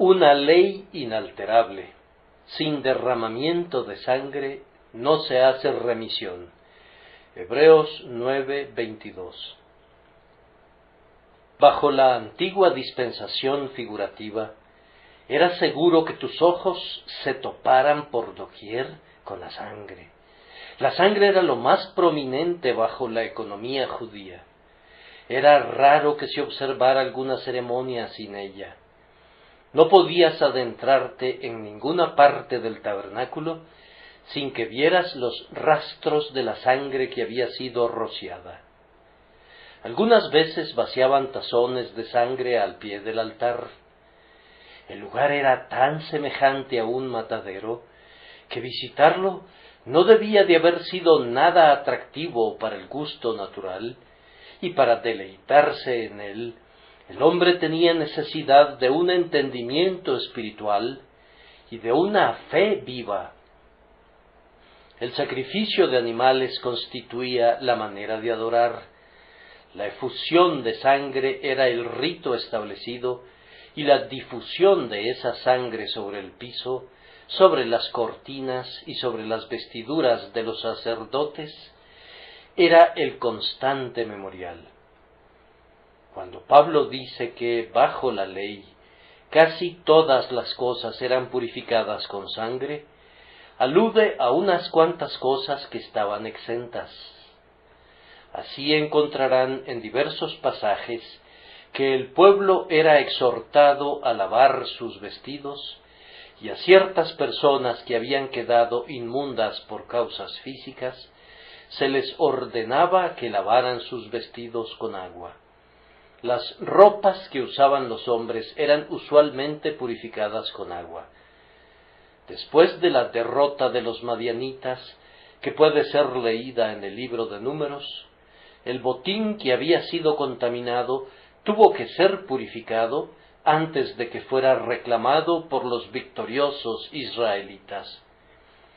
Una ley inalterable, sin derramamiento de sangre, no se hace remisión. Hebreos 9:22. Bajo la antigua dispensación figurativa, era seguro que tus ojos se toparan por doquier con la sangre. La sangre era lo más prominente bajo la economía judía. Era raro que se observara alguna ceremonia sin ella. No podías adentrarte en ninguna parte del tabernáculo sin que vieras los rastros de la sangre que había sido rociada. Algunas veces vaciaban tazones de sangre al pie del altar. El lugar era tan semejante a un matadero que visitarlo no debía de haber sido nada atractivo para el gusto natural, y para deleitarse en él, el hombre tenía necesidad de un entendimiento espiritual y de una fe viva. El sacrificio de animales constituía la manera de adorar. La efusión de sangre era el rito establecido, y la difusión de esa sangre sobre el piso, sobre las cortinas y sobre las vestiduras de los sacerdotes, era el constante memorial. Cuando Pablo dice que bajo la ley casi todas las cosas eran purificadas con sangre, alude a unas cuantas cosas que estaban exentas. Así encontrarán en diversos pasajes que el pueblo era exhortado a lavar sus vestidos, y a ciertas personas que habían quedado inmundas por causas físicas, se les ordenaba que lavaran sus vestidos con agua. Las ropas que usaban los hombres eran usualmente purificadas con agua. Después de la derrota de los madianitas, que puede ser leída en el libro de Números, el botín que había sido contaminado tuvo que ser purificado antes de que fuera reclamado por los victoriosos israelitas.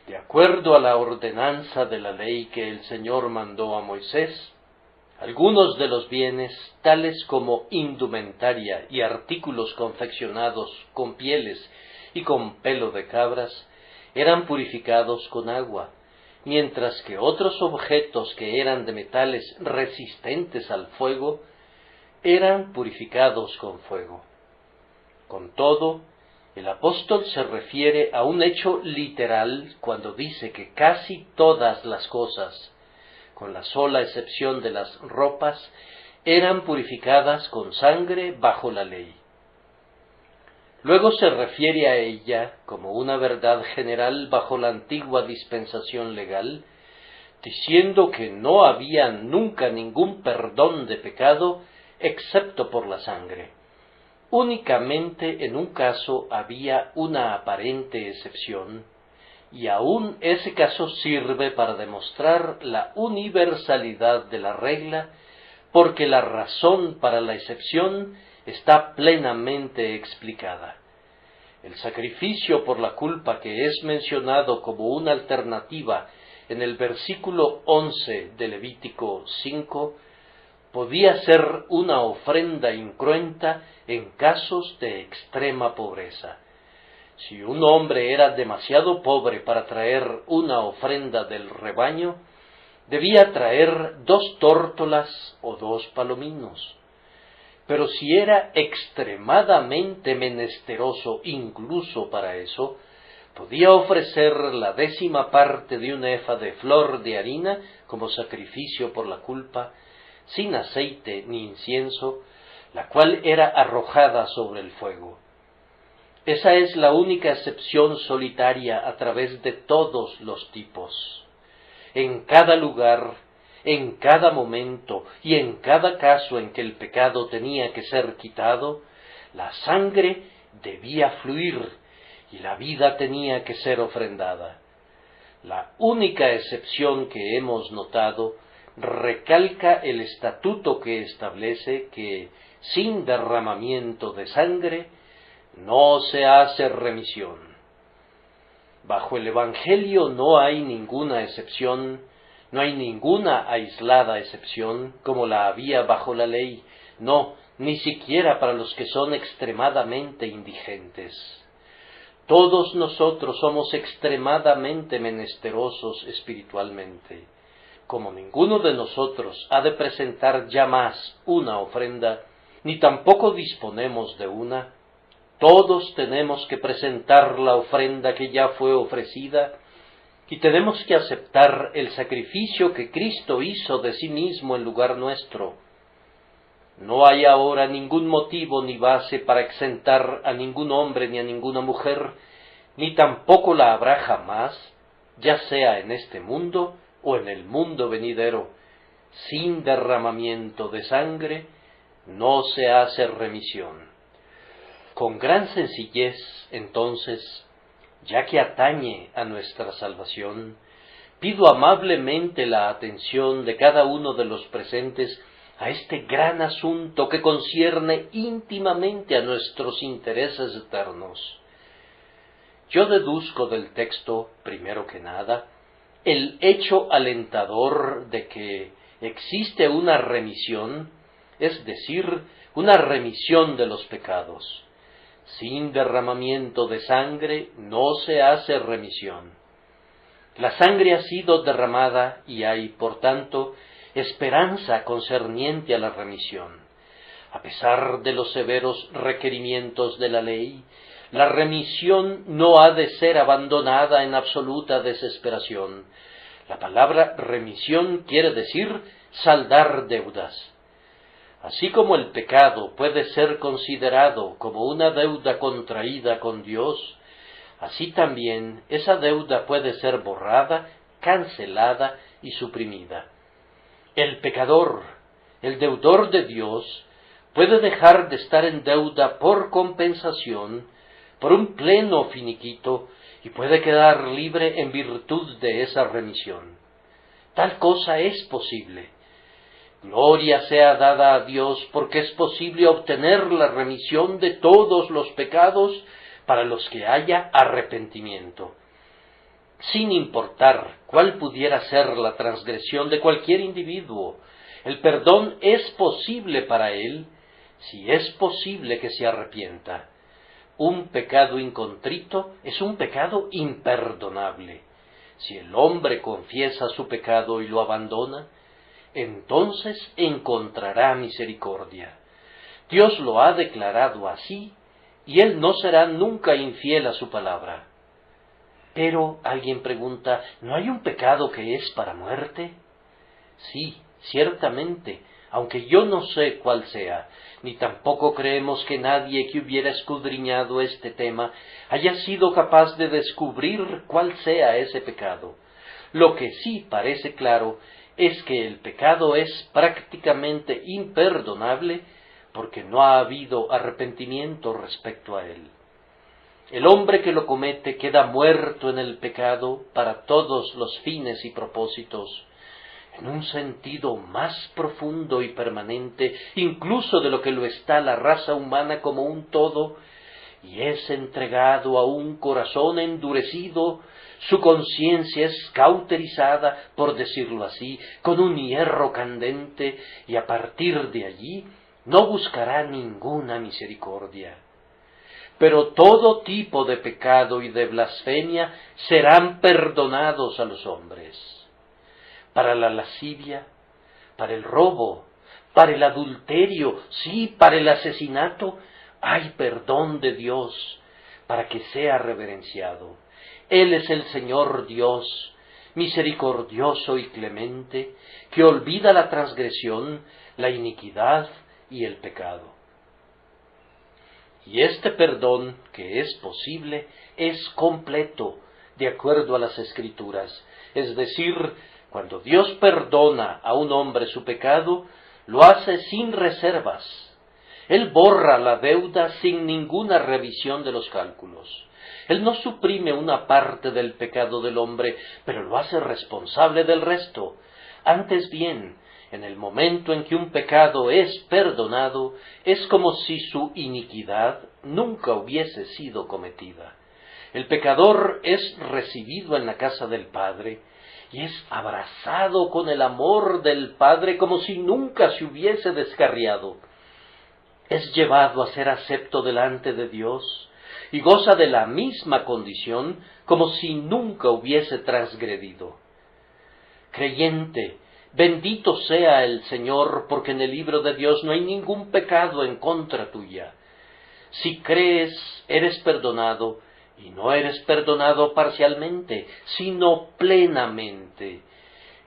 De acuerdo a la ordenanza de la ley que el Señor mandó a Moisés, algunos de los bienes, tales como indumentaria y artículos confeccionados con pieles y con pelo de cabras, eran purificados con agua, mientras que otros objetos que eran de metales resistentes al fuego, eran purificados con fuego. Con todo, el apóstol se refiere a un hecho literal cuando dice que casi todas las cosas, con la sola excepción de las ropas, eran purificadas con sangre bajo la ley. Luego se refiere a ella como una verdad general bajo la antigua dispensación legal, diciendo que no había nunca ningún perdón de pecado excepto por la sangre. Únicamente en un caso había una aparente excepción, y aún ese caso sirve para demostrar la universalidad de la regla, porque la razón para la excepción está plenamente explicada. El sacrificio por la culpa que es mencionado como una alternativa en el versículo 11 de Levítico 5, podía ser una ofrenda incruenta en casos de extrema pobreza. Si un hombre era demasiado pobre para traer una ofrenda del rebaño, debía traer 2 tórtolas o 2 palominos. Pero si era extremadamente menesteroso incluso para eso, podía ofrecer la 10ª parte de un efa de flor de harina como sacrificio por la culpa, sin aceite ni incienso, la cual era arrojada sobre el fuego. Esa es la única excepción solitaria a través de todos los tipos. En cada lugar, en cada momento y en cada caso en que el pecado tenía que ser quitado, la sangre debía fluir y la vida tenía que ser ofrendada. La única excepción que hemos notado recalca el estatuto que establece que, sin derramamiento de sangre, no se hace remisión. Bajo el Evangelio no hay ninguna excepción, no hay ninguna aislada excepción como la había bajo la ley. No, ni siquiera para los que son extremadamente indigentes. Todos nosotros somos extremadamente menesterosos espiritualmente. Como ninguno de nosotros ha de presentar ya más una ofrenda, ni tampoco disponemos de una, todos tenemos que presentar la ofrenda que ya fue ofrecida, y tenemos que aceptar el sacrificio que Cristo hizo de sí mismo en lugar nuestro. No hay ahora ningún motivo ni base para exentar a ningún hombre ni a ninguna mujer, ni tampoco la habrá jamás, ya sea en este mundo o en el mundo venidero. Sin derramamiento de sangre no se hace remisión. Con gran sencillez, entonces, ya que atañe a nuestra salvación, pido amablemente la atención de cada uno de los presentes a este gran asunto que concierne íntimamente a nuestros intereses eternos. Yo deduzco del texto, primero que nada, el hecho alentador de que existe una remisión, es decir, una remisión de los pecados. Sin derramamiento de sangre no se hace remisión. La sangre ha sido derramada y hay, por tanto, esperanza concerniente a la remisión. A pesar de los severos requerimientos de la ley, la remisión no ha de ser abandonada en absoluta desesperación. La palabra remisión quiere decir saldar deudas. Así como el pecado puede ser considerado como una deuda contraída con Dios, así también esa deuda puede ser borrada, cancelada y suprimida. El pecador, el deudor de Dios, puede dejar de estar en deuda por compensación, por un pleno finiquito, y puede quedar libre en virtud de esa remisión. Tal cosa es posible. Gloria sea dada a Dios porque es posible obtener la remisión de todos los pecados para los que haya arrepentimiento. Sin importar cuál pudiera ser la transgresión de cualquier individuo, el perdón es posible para él si es posible que se arrepienta. Un pecado incontrito es un pecado imperdonable. Si el hombre confiesa su pecado y lo abandona, entonces encontrará misericordia. Dios lo ha declarado así, y Él no será nunca infiel a su palabra. Pero, alguien pregunta, ¿no hay un pecado que es para muerte? Sí, ciertamente, aunque yo no sé cuál sea, ni tampoco creemos que nadie que hubiera escudriñado este tema haya sido capaz de descubrir cuál sea ese pecado. Lo que sí parece claro es que el pecado es prácticamente imperdonable porque no ha habido arrepentimiento respecto a él. El hombre que lo comete queda muerto en el pecado para todos los fines y propósitos, en un sentido más profundo y permanente incluso de lo que lo está la raza humana como un todo, y es entregado a un corazón endurecido. Su conciencia es cauterizada, por decirlo así, con un hierro candente, y a partir de allí no buscará ninguna misericordia. Pero todo tipo de pecado y de blasfemia serán perdonados a los hombres. Para la lascivia, para el robo, para el adulterio, sí, para el asesinato, hay perdón de Dios para que sea reverenciado. Él es el Señor Dios, misericordioso y clemente, que olvida la transgresión, la iniquidad y el pecado. Y este perdón, que es posible, es completo, de acuerdo a las Escrituras. Es decir, cuando Dios perdona a un hombre su pecado, lo hace sin reservas. Él borra la deuda sin ninguna revisión de los cálculos. Él no suprime una parte del pecado del hombre, pero lo hace responsable del resto. Antes bien, en el momento en que un pecado es perdonado, es como si su iniquidad nunca hubiese sido cometida. El pecador es recibido en la casa del Padre y es abrazado con el amor del Padre como si nunca se hubiese descarriado. es llevado a ser acepto delante de Dios y goza de la misma condición como si nunca hubiese transgredido. Creyente, bendito sea el Señor, porque en el libro de Dios no hay ningún pecado en contra tuya. Si crees, eres perdonado, y no eres perdonado parcialmente, sino plenamente.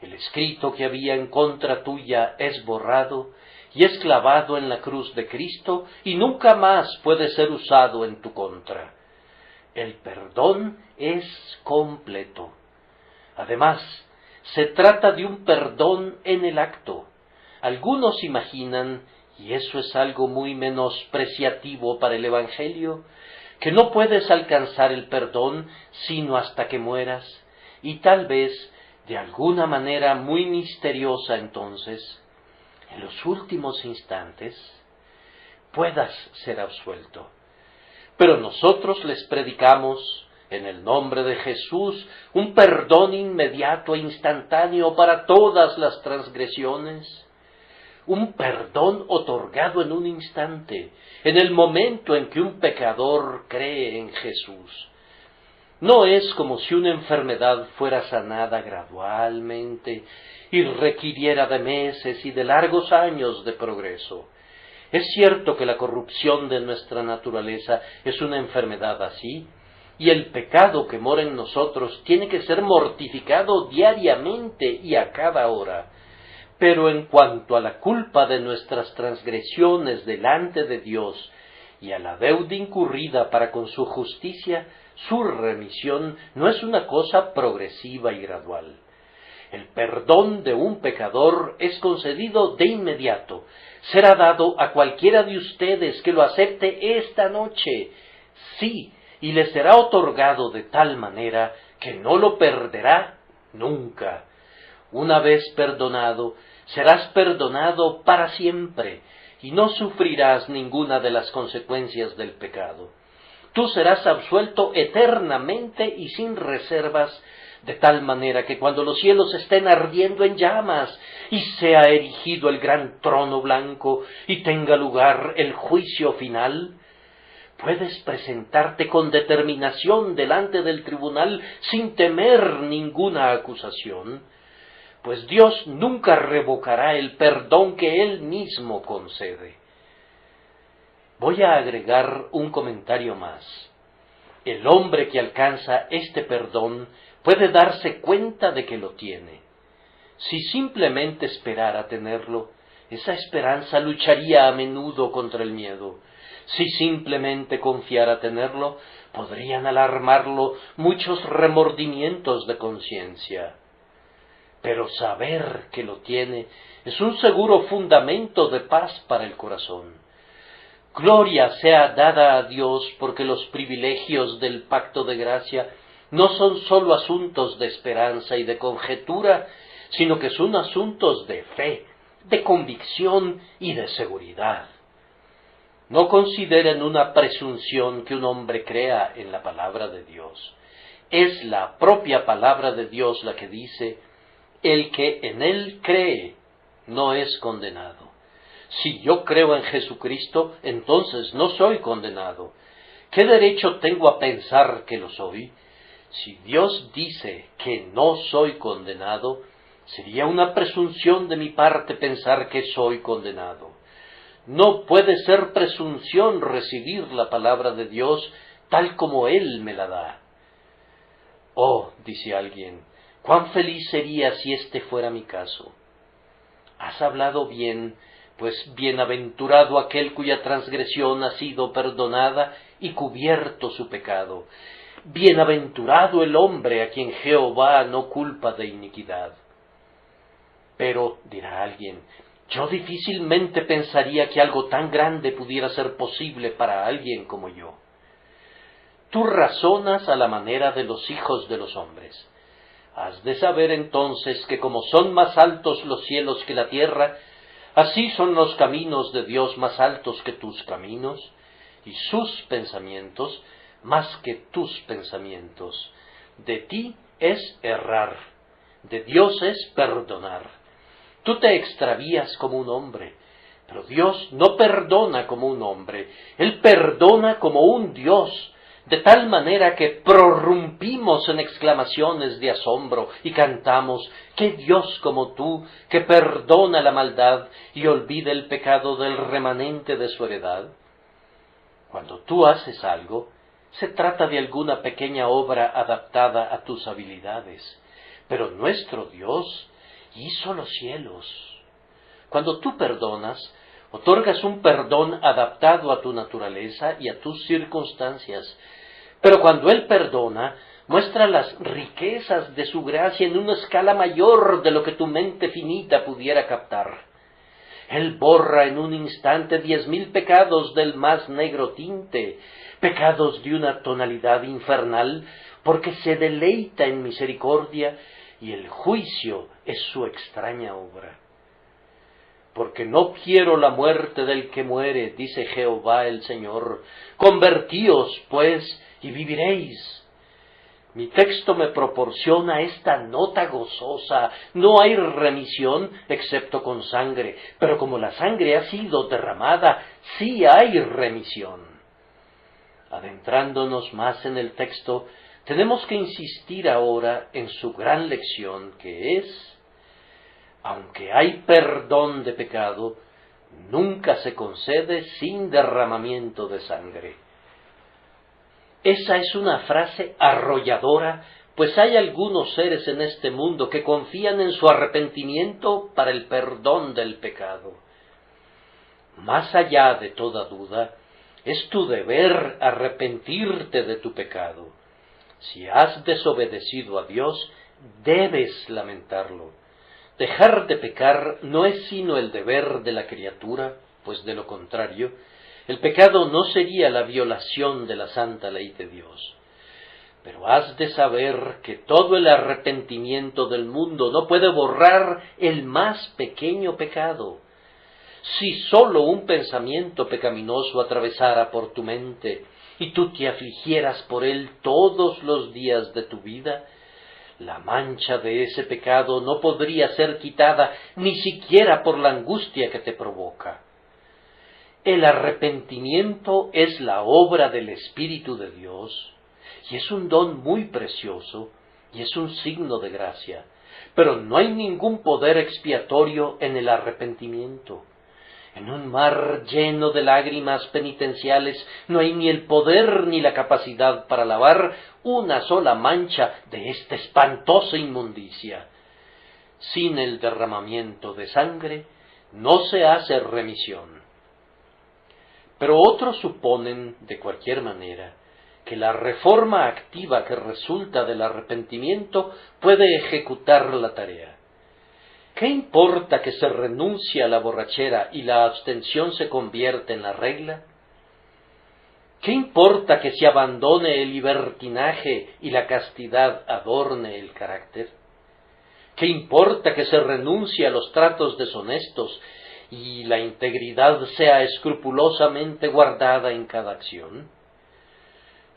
El escrito que había en contra tuya es borrado y es clavado en la cruz de Cristo y nunca más puede ser usado en tu contra. El perdón es completo. Además, se trata de un perdón en el acto. Algunos imaginan, y eso es algo muy menospreciativo para el Evangelio, que no puedes alcanzar el perdón sino hasta que mueras, y tal vez, de alguna manera muy misteriosa entonces, en los últimos instantes, puedas ser absuelto. Pero nosotros les predicamos, en el nombre de Jesús, un perdón inmediato e instantáneo para todas las transgresiones, un perdón otorgado en un instante, en el momento en que un pecador cree en Jesús. No es como si una enfermedad fuera sanada gradualmente y requiriera de meses y de largos años de progreso. Es cierto que la corrupción de nuestra naturaleza es una enfermedad así, y el pecado que mora en nosotros tiene que ser mortificado diariamente y a cada hora. Pero en cuanto a la culpa de nuestras transgresiones delante de Dios y a la deuda incurrida para con su justicia, su remisión no es una cosa progresiva y gradual. El perdón de un pecador es concedido de inmediato. Será dado a cualquiera de ustedes que lo acepte esta noche. Sí, y le será otorgado de tal manera que no lo perderá nunca. Una vez perdonado, serás perdonado para siempre, y no sufrirás ninguna de las consecuencias del pecado. Tú serás absuelto eternamente y sin reservas, de tal manera que cuando los cielos estén ardiendo en llamas, y sea erigido el gran trono blanco, y tenga lugar el juicio final, puedes presentarte con determinación delante del tribunal sin temer ninguna acusación, pues Dios nunca revocará el perdón que Él mismo concede. Voy a agregar un comentario más. El hombre que alcanza este perdón puede darse cuenta de que lo tiene. Si simplemente esperara tenerlo, esa esperanza lucharía a menudo contra el miedo. Si simplemente confiara tenerlo, podrían alarmarlo muchos remordimientos de conciencia. Pero saber que lo tiene es un seguro fundamento de paz para el corazón. Gloria sea dada a Dios porque los privilegios del pacto de gracia no son sólo asuntos de esperanza y de conjetura, sino que son asuntos de fe, de convicción y de seguridad. No consideren una presunción que un hombre crea en la palabra de Dios. Es la propia palabra de Dios la que dice: el que en él cree no es condenado. Si yo creo en Jesucristo, entonces no soy condenado. ¿Qué derecho tengo a pensar que lo soy? Si Dios dice que no soy condenado, sería una presunción de mi parte pensar que soy condenado. No puede ser presunción recibir la palabra de Dios tal como Él me la da. Oh, dice alguien, cuán feliz sería si este fuera mi caso. Has hablado bien, pues bienaventurado aquel cuya transgresión ha sido perdonada y cubierto su pecado. Bienaventurado el hombre a quien Jehová no culpa de iniquidad. Pero, dirá alguien, yo difícilmente pensaría que algo tan grande pudiera ser posible para alguien como yo. Tú razonas a la manera de los hijos de los hombres. Has de saber entonces que como son más altos los cielos que la tierra, así son los caminos de Dios más altos que tus caminos, y sus pensamientos más que tus pensamientos. De ti es errar, de Dios es perdonar. Tú te extravías como un hombre, Pero Dios no perdona como un hombre, Él perdona como un Dios, de tal manera que prorrumpimos en exclamaciones de asombro y cantamos: «¡Qué Dios como tú, que perdona la maldad y olvida el pecado del remanente de su heredad!». Cuando tú haces algo, se trata de alguna pequeña obra adaptada a tus habilidades, pero nuestro Dios hizo los cielos. Cuando tú perdonas, otorgas un perdón adaptado a tu naturaleza y a tus circunstancias. Pero cuando Él perdona, muestra las riquezas de su gracia en una escala mayor de lo que tu mente finita pudiera captar. Él borra en un instante 10,000 pecados del más negro tinte, pecados de una tonalidad infernal, porque se deleita en misericordia y el juicio es su extraña obra. Porque no quiero la muerte del que muere, dice Jehová el Señor. Convertíos, pues, y viviréis. Mi texto me proporciona esta nota gozosa. No hay remisión excepto con sangre, pero como la sangre ha sido derramada, sí hay remisión. Adentrándonos más en el texto, tenemos que insistir ahora en su gran lección, que es: aunque hay perdón de pecado, nunca se concede sin derramamiento de sangre. Esa es una frase arrolladora, pues hay algunos seres en este mundo que confían en su arrepentimiento para el perdón del pecado. Más allá de toda duda, es tu deber arrepentirte de tu pecado. Si has desobedecido a Dios, debes lamentarlo. Dejar de pecar no es sino el deber de la criatura, pues de lo contrario, el pecado no sería la violación de la santa ley de Dios. Pero has de saber que todo el arrepentimiento del mundo no puede borrar el más pequeño pecado. Si sólo un pensamiento pecaminoso atravesara por tu mente y tú te afligieras por él todos los días de tu vida, la mancha de ese pecado no podría ser quitada ni siquiera por la angustia que te provoca. El arrepentimiento es la obra del Espíritu de Dios, y es un don muy precioso, y es un signo de gracia, pero no hay ningún poder expiatorio en el arrepentimiento. En un mar lleno de lágrimas penitenciales no hay ni el poder ni la capacidad para lavar una sola mancha de esta espantosa inmundicia. Sin el derramamiento de sangre no se hace remisión. Pero otros suponen, de cualquier manera, que la reforma activa que resulta del arrepentimiento puede ejecutar la tarea. ¿Qué importa que se renuncie a la borrachera y la abstención se convierta en la regla? ¿Qué importa que se abandone el libertinaje y la castidad adorne el carácter? ¿Qué importa que se renuncie a los tratos deshonestos y la integridad sea escrupulosamente guardada en cada acción?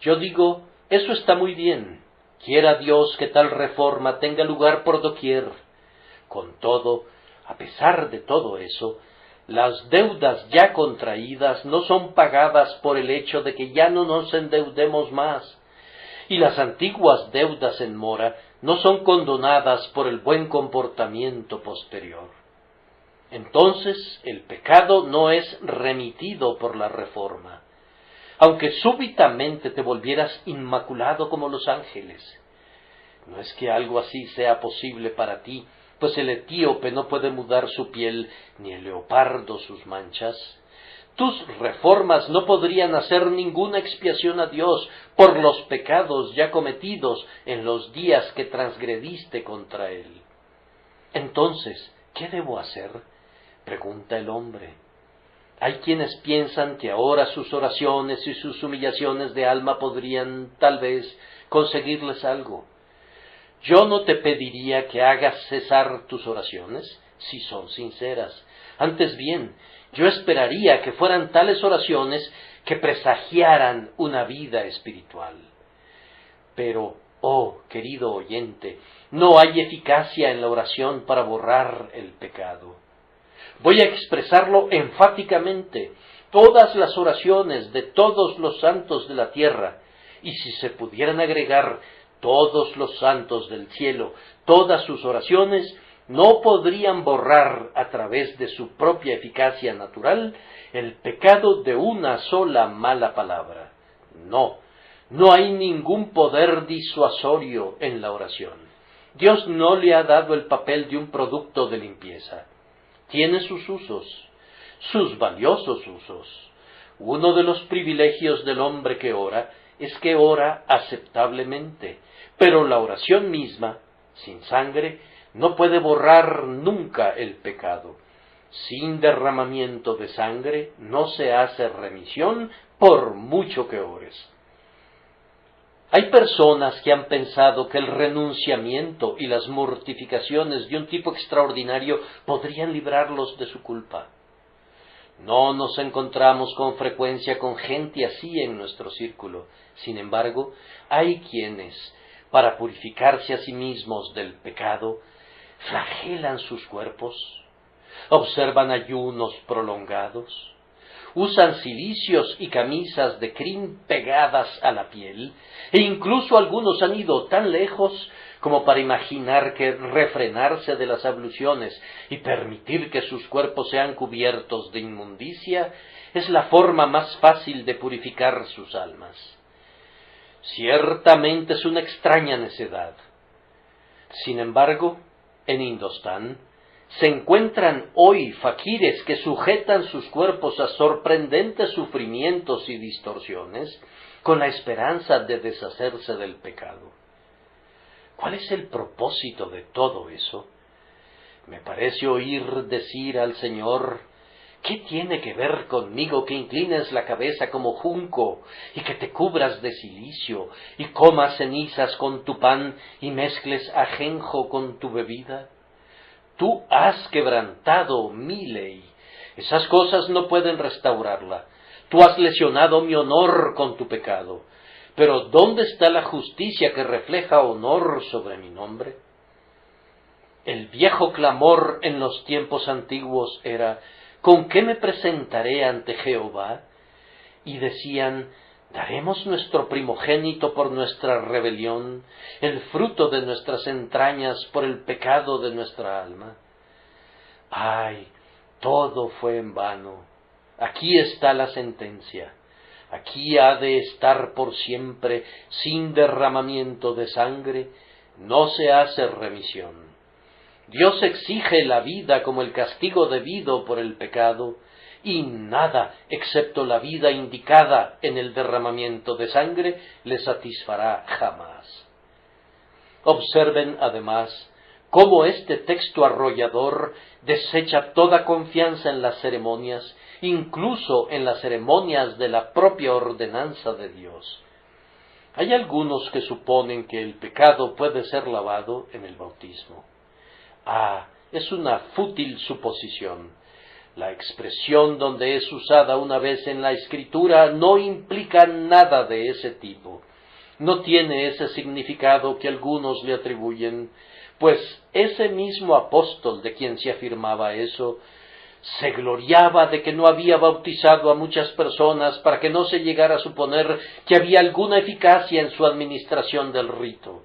Yo digo, eso está muy bien. Quiera Dios que tal reforma tenga lugar por doquier. Con todo, a pesar de todo eso, las deudas ya contraídas no son pagadas por el hecho de que ya no nos endeudemos más, y las antiguas deudas en mora no son condonadas por el buen comportamiento posterior. Entonces, el pecado no es remitido por la reforma, aunque súbitamente te volvieras inmaculado como los ángeles. No es que algo así sea posible para ti, pues el etíope no puede mudar su piel, ni el leopardo sus manchas. Tus reformas no podrían hacer ninguna expiación a Dios por los pecados ya cometidos en los días que transgrediste contra Él. Entonces, ¿qué debo hacer?, pregunta el hombre. Hay quienes piensan que ahora sus oraciones y sus humillaciones de alma podrían, tal vez, conseguirles algo. Yo no te pediría que hagas cesar tus oraciones, si son sinceras. Antes bien, yo esperaría que fueran tales oraciones que presagiaran una vida espiritual. Pero, oh, querido oyente, no hay eficacia en la oración para borrar el pecado. Voy a expresarlo enfáticamente. Todas las oraciones de todos los santos de la tierra, y si se pudieran agregar todos los santos del cielo, todas sus oraciones, no podrían borrar a través de su propia eficacia natural el pecado de una sola mala palabra. No, no hay ningún poder disuasorio en la oración. Dios no le ha dado el papel de un producto de limpieza. Tiene sus usos, sus valiosos usos. Uno de los privilegios del hombre que ora es que ora aceptablemente, pero la oración misma, sin sangre, no puede borrar nunca el pecado. Sin derramamiento de sangre no se hace remisión por mucho que ores. Hay personas que han pensado que el renunciamiento y las mortificaciones de un tipo extraordinario podrían librarlos de su culpa. No nos encontramos con frecuencia con gente así en nuestro círculo. Sin embargo, hay quienes, para purificarse a sí mismos del pecado, flagelan sus cuerpos, observan ayunos prolongados, usan cilicios y camisas de crin pegadas a la piel, e incluso algunos han ido tan lejos como para imaginar que refrenarse de las abluciones y permitir que sus cuerpos sean cubiertos de inmundicia es la forma más fácil de purificar sus almas. Ciertamente es una extraña necedad. Sin embargo, en Indostán se encuentran hoy faquires que sujetan sus cuerpos a sorprendentes sufrimientos y distorsiones con la esperanza de deshacerse del pecado. ¿Cuál es el propósito de todo eso? Me parece oír decir al Señor: ¿qué tiene que ver conmigo que inclines la cabeza como junco y que te cubras de cilicio y comas cenizas con tu pan y mezcles ajenjo con tu bebida? Tú has quebrantado mi ley. Esas cosas no pueden restaurarla. Tú has lesionado mi honor con tu pecado. Pero ¿dónde está la justicia que refleja honor sobre mi nombre? El viejo clamor en los tiempos antiguos era: ¿con qué me presentaré ante Jehová? Y decían: ¿daremos nuestro primogénito por nuestra rebelión, el fruto de nuestras entrañas por el pecado de nuestra alma? ¡Ay! Todo fue en vano. Aquí está la sentencia. Aquí ha de estar por siempre, sin derramamiento de sangre, no se hace remisión. Dios exige la vida como el castigo debido por el pecado, y nada, excepto la vida indicada en el derramamiento de sangre, le satisfará jamás. Observen, además, cómo este texto arrollador desecha toda confianza en las ceremonias, incluso en las ceremonias de la propia ordenanza de Dios. Hay algunos que suponen que el pecado puede ser lavado en el bautismo. Es una fútil suposición. La expresión donde es usada una vez en la Escritura no implica nada de ese tipo. No tiene ese significado que algunos le atribuyen, pues ese mismo apóstol de quien se afirmaba eso, se gloriaba de que no había bautizado a muchas personas para que no se llegara a suponer que había alguna eficacia en su administración del rito.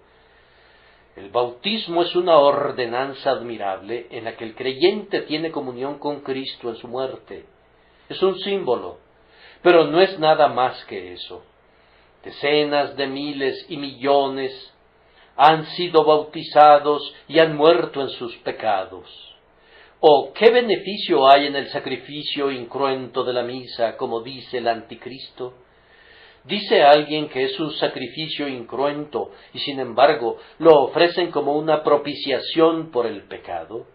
El bautismo es una ordenanza admirable en la que el creyente tiene comunión con Cristo en su muerte. Es un símbolo, pero no es nada más que eso. Decenas de miles y millones han sido bautizados y han muerto en sus pecados. ¿O qué beneficio hay en el sacrificio incruento de la misa, como dice el anticristo? Dice alguien que es un sacrificio incruento y sin embargo lo ofrecen como una propiciación por el pecado.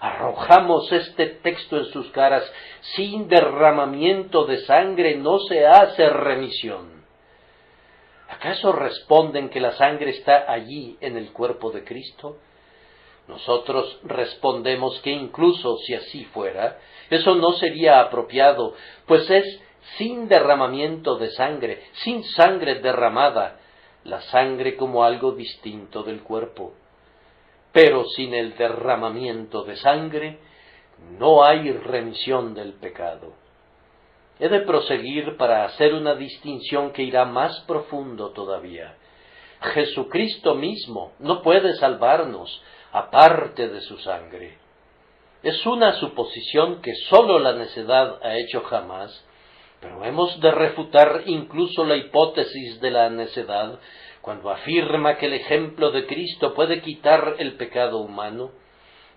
Arrojamos este texto en sus caras: sin derramamiento de sangre no se hace remisión. ¿Acaso responden que la sangre está allí en el cuerpo de Cristo? Nosotros respondemos que incluso si así fuera, eso no sería apropiado, pues es sin derramamiento de sangre, sin sangre derramada, la sangre como algo distinto del cuerpo. Pero sin el derramamiento de sangre, no hay remisión del pecado. He de proseguir para hacer una distinción que irá más profundo todavía. Jesucristo mismo no puede salvarnos aparte de su sangre. Es una suposición que sólo la necedad ha hecho jamás, pero hemos de refutar incluso la hipótesis de la necedad cuando afirma que el ejemplo de Cristo puede quitar el pecado humano,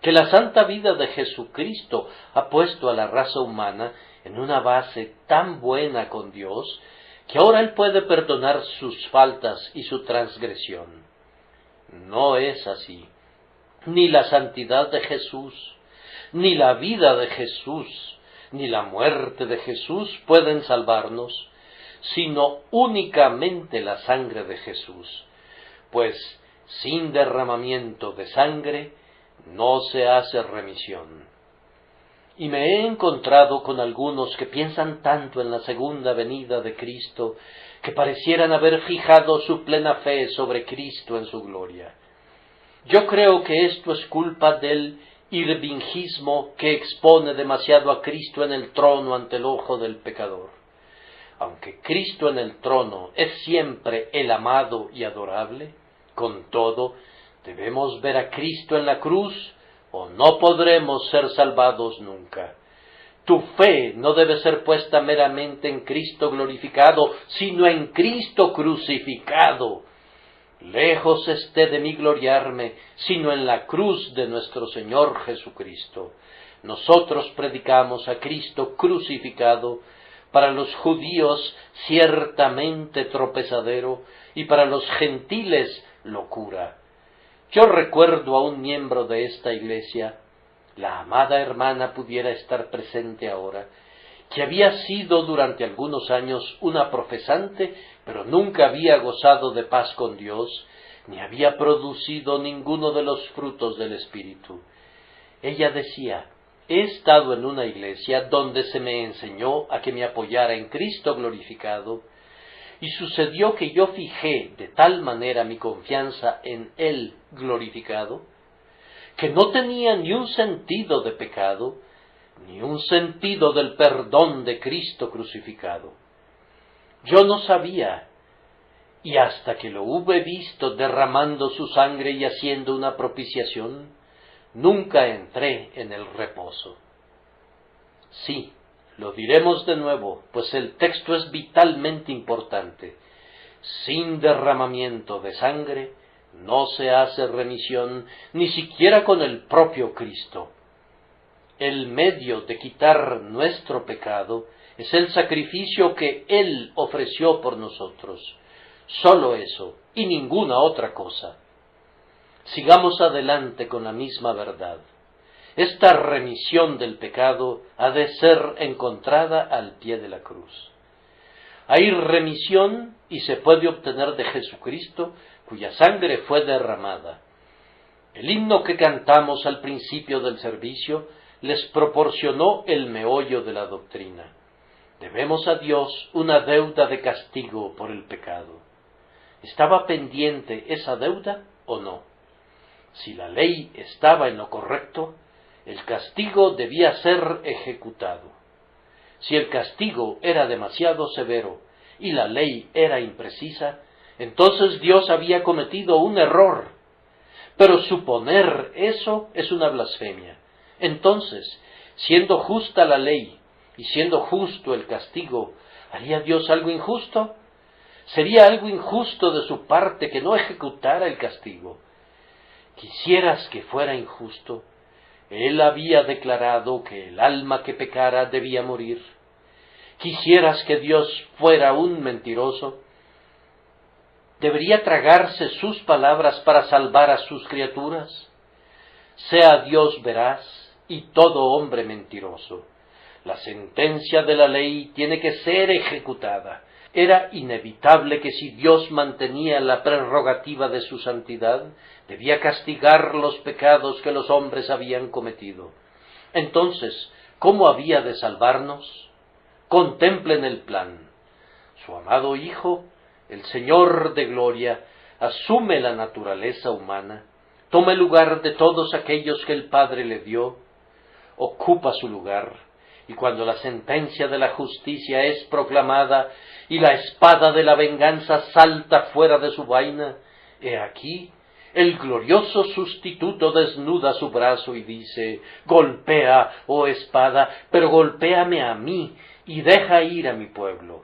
que la santa vida de Jesucristo ha puesto a la raza humana en una base tan buena con Dios, que ahora Él puede perdonar sus faltas y su transgresión. No es así. Ni la santidad de Jesús, ni la vida de Jesús, ni la muerte de Jesús pueden salvarnos, sino únicamente la sangre de Jesús, pues sin derramamiento de sangre no se hace remisión. Y me he encontrado con algunos que piensan tanto en la segunda venida de Cristo, que parecieran haber fijado su plena fe sobre Cristo en su gloria. Yo creo que esto es culpa del irvingismo que expone demasiado a Cristo en el trono ante el ojo del pecador. Aunque Cristo en el trono es siempre el amado y adorable, con todo, debemos ver a Cristo en la cruz o no podremos ser salvados nunca. Tu fe no debe ser puesta meramente en Cristo glorificado, sino en Cristo crucificado. Lejos esté de mí gloriarme, sino en la cruz de nuestro Señor Jesucristo. Nosotros predicamos a Cristo crucificado, para los judíos ciertamente tropezadero, y para los gentiles locura. Yo recuerdo a un miembro de esta iglesia, la amada hermana pudiera estar presente ahora, que había sido durante algunos años una profesante, pero nunca había gozado de paz con Dios, ni había producido ninguno de los frutos del Espíritu. Ella decía: he estado en una iglesia donde se me enseñó a que me apoyara en Cristo glorificado, y sucedió que yo fijé de tal manera mi confianza en Él glorificado, que no tenía ni un sentido de pecado, ni un sentido del perdón de Cristo crucificado. Yo no sabía, y hasta que lo hube visto derramando su sangre y haciendo una propiciación, nunca entré en el reposo. Sí, lo diremos de nuevo, pues el texto es vitalmente importante. Sin derramamiento de sangre no se hace remisión, ni siquiera con el propio Cristo. El medio de quitar nuestro pecado es el sacrificio que Él ofreció por nosotros. Solo eso, y ninguna otra cosa. Sigamos adelante con la misma verdad. Esta remisión del pecado ha de ser encontrada al pie de la cruz. Hay remisión y se puede obtener de Jesucristo, cuya sangre fue derramada. El himno que cantamos al principio del servicio les proporcionó el meollo de la doctrina. Debemos a Dios una deuda de castigo por el pecado. ¿Estaba pendiente esa deuda o no? Si la ley estaba en lo correcto, el castigo debía ser ejecutado. Si el castigo era demasiado severo y la ley era imprecisa, entonces Dios había cometido un error. Pero suponer eso es una blasfemia. Entonces, siendo justa la ley y siendo justo el castigo, ¿haría Dios algo injusto? ¿Sería algo injusto de su parte que no ejecutara el castigo? Quisieras que fuera injusto. Él había declarado que el alma que pecara debía morir. Quisieras que Dios fuera un mentiroso. ¿Debería tragarse sus palabras para salvar a sus criaturas? Sea Dios veraz y todo hombre mentiroso. La sentencia de la ley tiene que ser ejecutada. Era inevitable que si Dios mantenía la prerrogativa de su santidad, debía castigar los pecados que los hombres habían cometido. Entonces, ¿cómo había de salvarnos? Contemplen el plan. Su amado Hijo, el Señor de gloria, asume la naturaleza humana, toma el lugar de todos aquellos que el Padre le dio, ocupa su lugar, y cuando la sentencia de la justicia es proclamada y la espada de la venganza salta fuera de su vaina, he aquí el glorioso sustituto desnuda su brazo y dice: golpea, oh espada, pero golpéame a mí y deja ir a mi pueblo.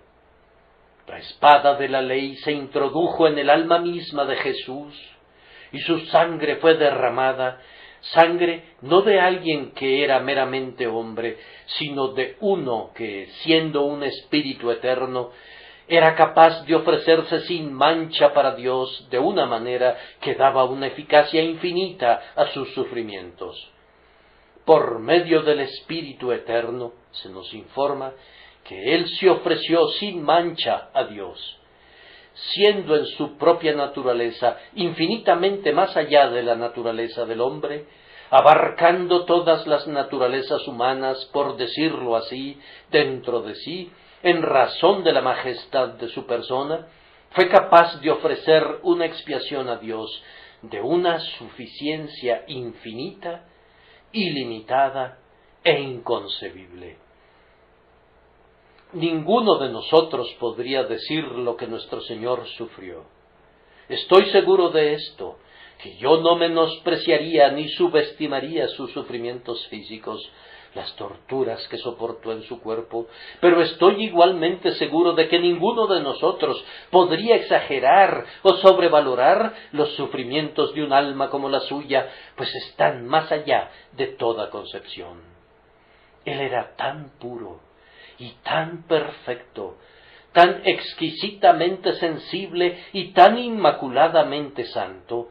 La espada de la ley se introdujo en el alma misma de Jesús, y su sangre fue derramada, sangre no de alguien que era meramente hombre, sino de uno que, siendo un espíritu eterno, era capaz de ofrecerse sin mancha para Dios de una manera que daba una eficacia infinita a sus sufrimientos. Por medio del Espíritu Eterno se nos informa que Él se ofreció sin mancha a Dios, siendo en su propia naturaleza infinitamente más allá de la naturaleza del hombre, abarcando todas las naturalezas humanas, por decirlo así, dentro de sí, en razón de la majestad de su persona, fue capaz de ofrecer una expiación a Dios de una suficiencia infinita, ilimitada e inconcebible. Ninguno de nosotros podría decir lo que nuestro Señor sufrió. Estoy seguro de esto, que yo no menospreciaría ni subestimaría sus sufrimientos físicos, las torturas que soportó en su cuerpo, pero estoy igualmente seguro de que ninguno de nosotros podría exagerar o sobrevalorar los sufrimientos de un alma como la suya, pues están más allá de toda concepción. Él era tan puro y tan perfecto, tan exquisitamente sensible y tan inmaculadamente santo,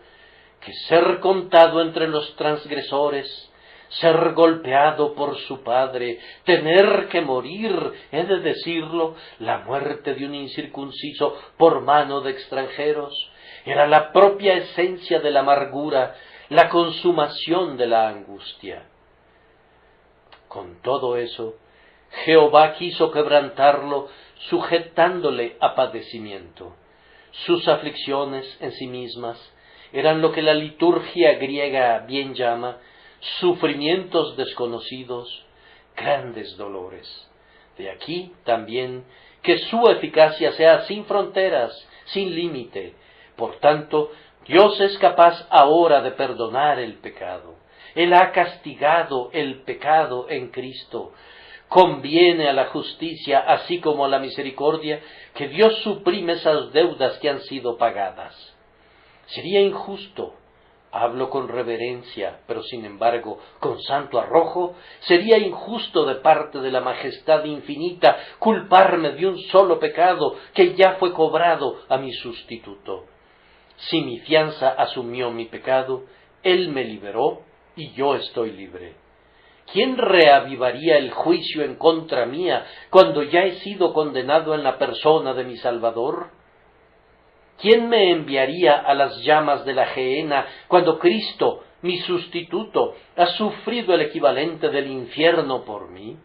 que ser contado entre los transgresores, ser golpeado por su padre, tener que morir, he de decirlo, la muerte de un incircunciso por mano de extranjeros, era la propia esencia de la amargura, la consumación de la angustia. Con todo eso, Jehová quiso quebrantarlo, sujetándole a padecimiento. Sus aflicciones en sí mismas eran lo que la liturgia griega bien llama sufrimientos desconocidos, grandes dolores. De aquí también que su eficacia sea sin fronteras, sin límite. Por tanto, Dios es capaz ahora de perdonar el pecado. Él ha castigado el pecado en Cristo. Conviene a la justicia, así como a la misericordia, que Dios suprime esas deudas que han sido pagadas. Sería injusto, hablo con reverencia, pero sin embargo con santo arrojo, sería injusto de parte de la majestad infinita culparme de un solo pecado que ya fue cobrado a mi sustituto. Si mi fianza asumió mi pecado, Él me liberó y yo estoy libre. ¿Quién reavivaría el juicio en contra mía cuando ya he sido condenado en la persona de mi Salvador? ¿Quién me enviaría a las llamas de la gehenna cuando Cristo, mi sustituto, ha sufrido el equivalente del infierno por mí?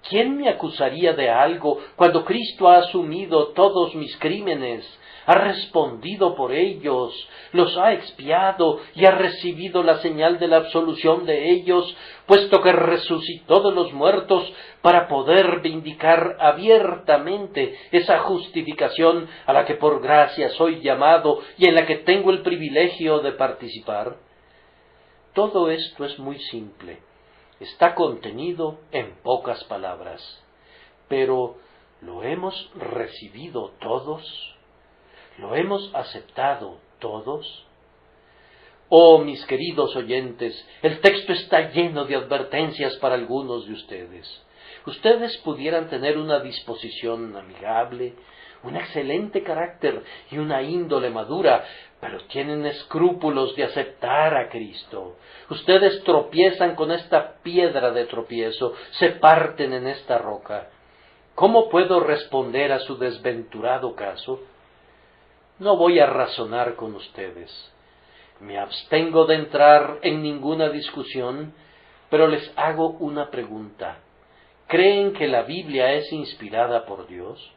¿Quién me acusaría de algo cuando Cristo ha asumido todos mis crímenes, ha respondido por ellos, los ha expiado y ha recibido la señal de la absolución de ellos, puesto que resucitó de los muertos para poder vindicar abiertamente esa justificación a la que por gracia soy llamado y en la que tengo el privilegio de participar? Todo esto es muy simple, está contenido en pocas palabras, pero ¿lo hemos recibido todos? ¿Lo hemos aceptado todos? Oh, mis queridos oyentes, el texto está lleno de advertencias para algunos de ustedes. Ustedes pudieran tener una disposición amigable, un excelente carácter y una índole madura, pero tienen escrúpulos de aceptar a Cristo. Ustedes tropiezan con esta piedra de tropiezo, se parten en esta roca. ¿Cómo puedo responder a su desventurado caso? No voy a razonar con ustedes. Me abstengo de entrar en ninguna discusión, pero les hago una pregunta. ¿Creen que la Biblia es inspirada por Dios?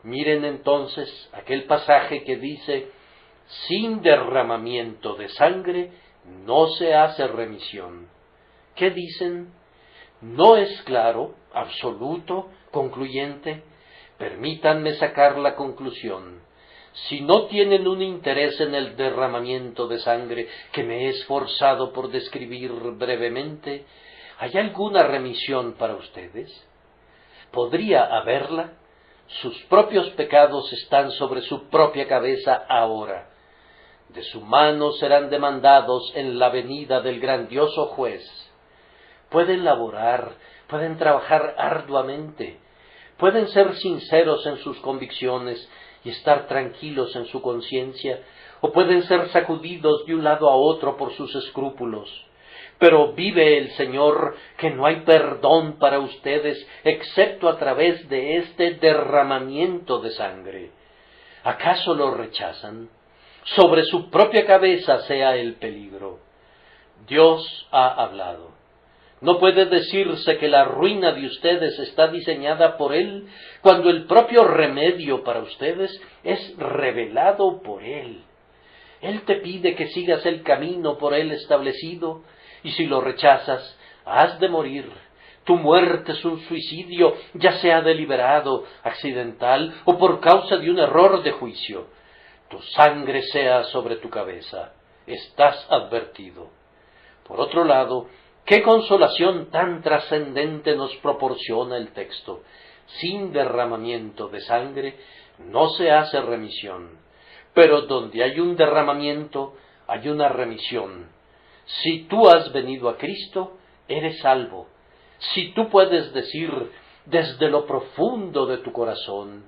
Miren entonces aquel pasaje que dice: sin derramamiento de sangre no se hace remisión. ¿Qué dicen? ¿No es claro, absoluto, concluyente? Permítanme sacar la conclusión. Si no tienen un interés en el derramamiento de sangre que me he esforzado por describir brevemente, ¿hay alguna remisión para ustedes? ¿Podría haberla? Sus propios pecados están sobre su propia cabeza ahora. De su mano serán demandados en la venida del grandioso juez. Pueden laborar, pueden trabajar arduamente, pueden ser sinceros en sus convicciones y estar tranquilos en su conciencia, o pueden ser sacudidos de un lado a otro por sus escrúpulos. Pero vive el Señor que no hay perdón para ustedes excepto a través de este derramamiento de sangre. ¿Acaso lo rechazan? Sobre su propia cabeza sea el peligro. Dios ha hablado. No puede decirse que la ruina de ustedes está diseñada por Él, cuando el propio remedio para ustedes es revelado por Él. Él te pide que sigas el camino por Él establecido, y si lo rechazas, has de morir. Tu muerte es un suicidio, ya sea deliberado, accidental o por causa de un error de juicio. Tu sangre sea sobre tu cabeza. Estás advertido. Por otro lado, ¿qué consolación tan trascendente nos proporciona el texto? Sin derramamiento de sangre no se hace remisión, pero donde hay un derramamiento hay una remisión. Si tú has venido a Cristo, eres salvo. Si tú puedes decir desde lo profundo de tu corazón,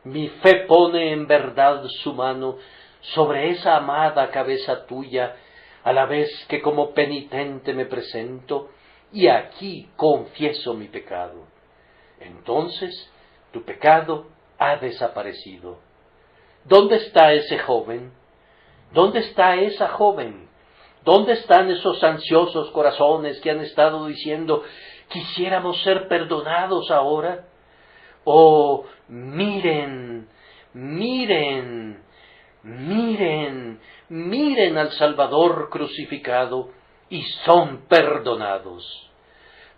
mi fe pone en verdad su mano sobre esa amada cabeza tuya, a la vez que como penitente me presento, y aquí confieso mi pecado. Entonces tu pecado ha desaparecido. ¿Dónde está ese joven? ¿Dónde está esa joven? ¿Dónde están esos ansiosos corazones que han estado diciendo, quisiéramos ser perdonados ahora? Oh, miren, miren, miren, miren al Salvador crucificado y son perdonados.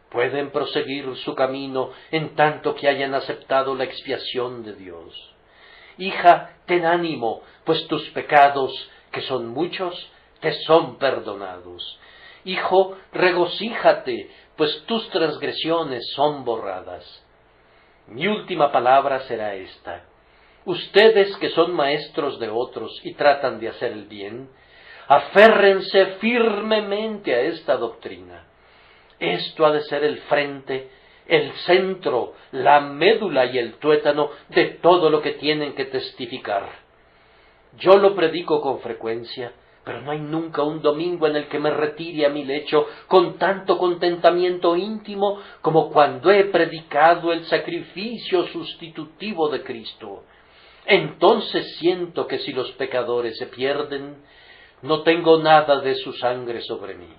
Pueden proseguir su camino en tanto que hayan aceptado la expiación de Dios. Hija, ten ánimo, pues tus pecados, que son muchos, te son perdonados. Hijo, regocíjate, pues tus transgresiones son borradas. Mi última palabra será esta. Ustedes que son maestros de otros y tratan de hacer el bien, aférrense firmemente a esta doctrina. Esto ha de ser el frente, el centro, la médula y el tuétano de todo lo que tienen que testificar. Yo lo predico con frecuencia, pero no hay nunca un domingo en el que me retire a mi lecho con tanto contentamiento íntimo como cuando he predicado el sacrificio sustitutivo de Cristo. Entonces siento que si los pecadores se pierden, no tengo nada de su sangre sobre mí.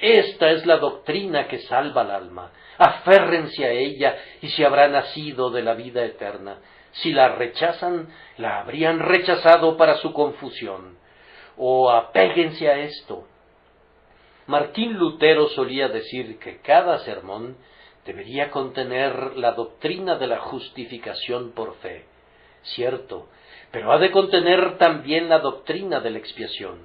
Esta es la doctrina que salva al alma. Aférrense a ella y se habrá nacido de la vida eterna. Si la rechazan, la habrían rechazado para su confusión. O apéguense a esto. Martín Lutero solía decir que cada sermón debería contener la doctrina de la justificación por fe. Cierto, pero ha de contener también la doctrina de la expiación.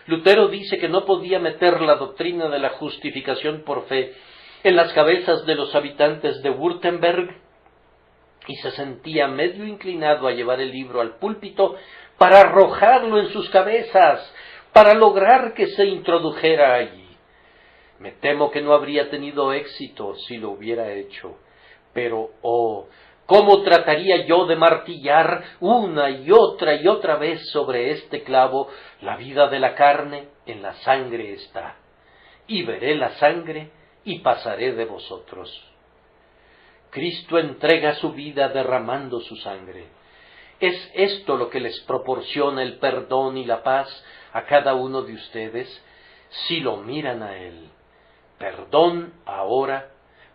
Lutero dice que no podía meter la doctrina de la justificación por fe en las cabezas de los habitantes de Württemberg y se sentía medio inclinado a llevar el libro al púlpito para arrojarlo en sus cabezas, para lograr que se introdujera allí. Me temo que no habría tenido éxito si lo hubiera hecho, pero ¿cómo trataría yo de martillar una y otra vez sobre este clavo? La vida de la carne en la sangre está, y veré la sangre y pasaré de vosotros. Cristo entrega su vida derramando su sangre. ¿Es esto lo que les proporciona el perdón y la paz a cada uno de ustedes si lo miran a Él? Perdón ahora,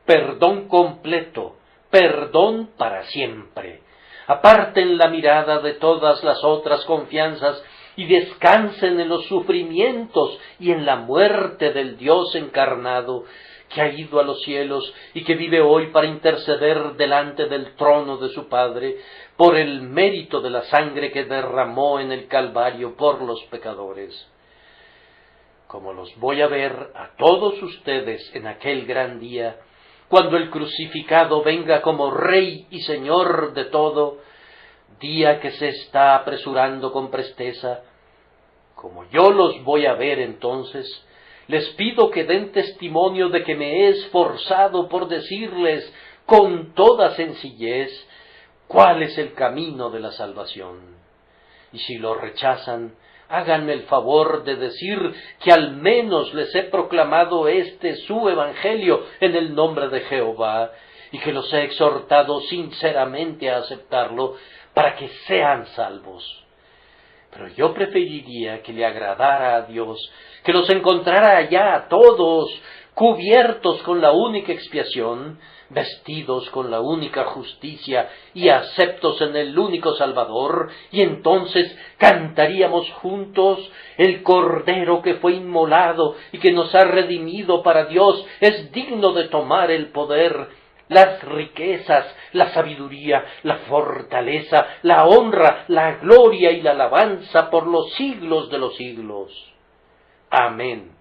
perdón completo, perdón para siempre. Aparten la mirada de todas las otras confianzas y descansen en los sufrimientos y en la muerte del Dios encarnado, que ha ido a los cielos y que vive hoy para interceder delante del trono de su Padre, por el mérito de la sangre que derramó en el Calvario por los pecadores. Como los voy a ver a todos ustedes en aquel gran día, cuando el crucificado venga como Rey y Señor de todo, día que se está apresurando con presteza, como yo los voy a ver entonces, les pido que den testimonio de que me he esforzado por decirles con toda sencillez cuál es el camino de la salvación. Y si lo rechazan, háganme el favor de decir que al menos les he proclamado su evangelio en el nombre de Jehová, y que los he exhortado sinceramente a aceptarlo para que sean salvos. Pero yo preferiría que le agradara a Dios, que los encontrara allá a todos, cubiertos con la única expiación, vestidos con la única justicia y aceptos en el único Salvador, y entonces cantaríamos juntos: el Cordero que fue inmolado y que nos ha redimido para Dios es digno de tomar el poder, las riquezas, la sabiduría, la fortaleza, la honra, la gloria y la alabanza por los siglos de los siglos. Amén.